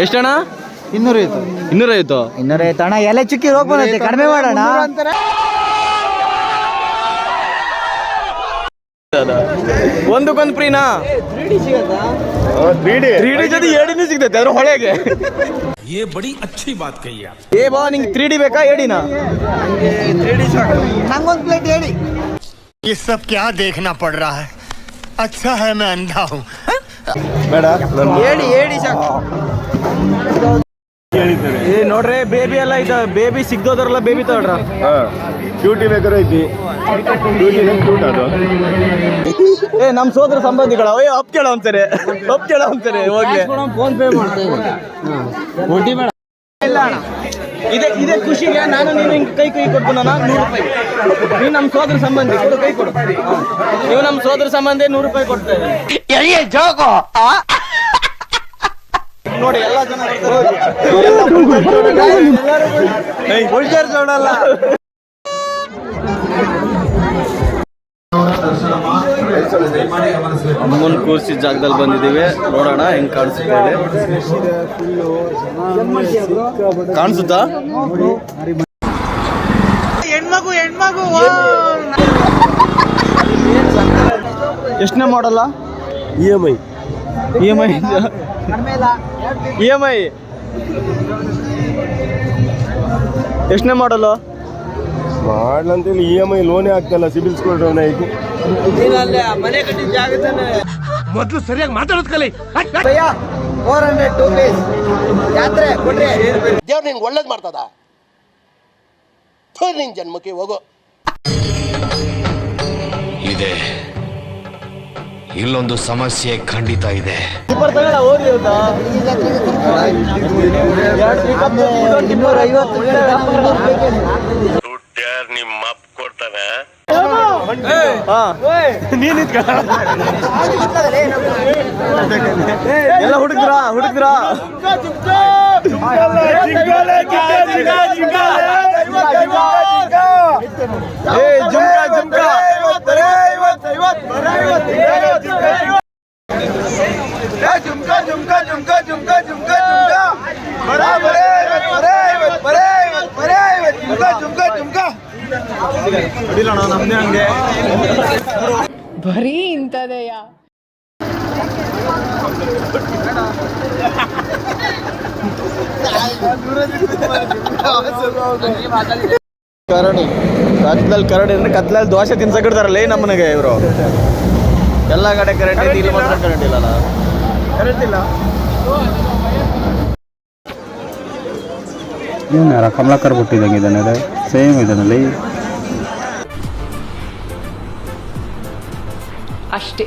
ಎಷ್ಟಣ್ಣ? 250 ಅಣ್ಣ. ಎಲೆ ಚಿಕ್ಕಿ ರೋಗ ಬಂದೈತೆ, ಕಡಿಮೆ ಮಾಡೋಣ. ಒಂದಕ್ಕೊಂದು ಫ್ರೀನಾ? 3D ಜೊತೆ 2D ಸಿಗ್ತೈತೆ ಅದ್ರ ಹೊಳೆಗೆ. ये बड़ी अच्छी बात कही आप. ಏ ಬಾ, ನಿಂಗೆ 3D ಬೇಕಾ 2Dನಾ? ನಂಗೊಂದು ಪ್ಲೇಟ್ ಹೇಳಿ. ये सब क्या देखना पड़ रहा है? अच्छा है मैं अंधा हूँ. ಬೇಡ ಹೇಳಿ ಸಾಕು. ಏ ನೋಡ್ರಿ, ಬೇಬಿ ಎಲ್ಲ ಐತ. ಬೇಬಿ ಸಿಗ್ದೋದ್ರಲ್ಲ ಬೇಬಿ ತಗೊಳ್ರ. ಕ್ಯೂಟಿ ಬೇಕಾದ್ರೆ ಐತಿ. ಕ್ಯೂಟ್ ಅದು. ಏ ನಮ್ ಸೋದರ ಸಂಬಂಧಿಗಳ ಅಪ್ ಕೇಳ ಅಂತಾರೆ ಹೋಗ್ಲಿ. ಫೋನ್ ಪೇ ಮಾಡ್ತೇವೆ. ಇಲ್ಲ ಅಣ್ಣ, ಇದೇ ಖುಷಿಗೆ ನಾನು ನೀನು ಹಿಂಗೆ ಕೈ ಕೊಟ್ಟು ನಾನು 100 ರೂಪಾಯಿ. ನೀವು ನಮ್ಮ ಸೋದರ ಸಂಬಂಧಿ, ಕೊಡು, ಕೈ ಕೊಡು. ನೀವು ನಮ್ಮ ಸೋದರ ಸಂಬಂಧಿ 100 ರೂಪಾಯಿ ಕೊಡ್ತಾ ಇದ್ದೀನಿ ನೋಡಿ. ಎಲ್ಲ ಜನ ನೋಡಲ್ಲ. ಅಮ್ಮನ ಕೂರಿಸಿ ಜಾಗದಲ್ಲಿ ಬಂದಿದ್ದೀವಿ. ನೋಡೋಣ ಹೆಂಗ್ ಕಾಣಿಸುತ್ತೆ. ಕಾಣಿಸುತ್ತಾ? ಹೆಣ್ಮಗು ಎಷ್ಟನೇ ಮಾಡಲ್ಲ? EMI ಎಷ್ಟನೇ ಮಾಡಲ್ಲ? ಮಾಡ್ಲಂತೇಳಿ EMI ಲೋನೇ ಆಗ್ತಲ್ಲ. ಸಿಬಿಲ್ ಸ್ಕೋರ್ ಡೌನ್ ಐತಿ. ಮನೆ ಕಟ್ಟಿದ ಜಾಗದಲ್ಲಿ ಮೊದಲು ಸರಿಯಾಗಿ ಮಾತಾಡೋದು ಕಲಿ. 400 2 ಪೀಸ್ ಯಾತ್ರೆ ಕೊಡ್ರಿ. ದೇವ್ರು ನಿನ್ಗೆ ಒಳ್ಳೇದು ಮಾಡ್ತದ. ನಿನ್ ಜನ್ಮಕ್ಕೆ ಹೋಗೋ. ಇದೆ, ಇಲ್ಲೊಂದು ಸಮಸ್ಯೆ ಖಂಡಿತ ಇದೆ. ನಿಮ್ಮ ಅಪ್ಪ ಕೊಡ್ತಾನೆ. ಎಲ್ಲ ಹುಡುಕ್ರಾ ನಮ್ದೇ ಹಂಗೆ ಬರೀ ಇಂಥದೆಯಾ? ಕರಡಿ ಕರಡಿ ಅಂದ್ರೆ ಕತ್ಲಲ್ಲಿ ದೋಸೆ ತಿನ್ಸಕಿಡ್ತಾರಲ್ಲ ನಮ್ಮನೆಗೆ ಇವರು. ಎಲ್ಲ ಕಡೆ ಕರೆಂಟ್ ಐತಿ, ಇಲ್ಲಿ ಮಾತ್ರ ಕರೆಂಟ್ ಇಲ್ಲ. ಕರೆಂಟ್ ಇಲ್ಲ. ಇವನು ಯಾರ ಕಮಲಾಕರ್ ಕೊಟ್ಟಿದ್ದಂಗೆ ಇದ್ದಾನೆ. ಸೇಮ್ ಇದ್ದಾನಲ್ಲಿ ಅಷ್ಟೇ.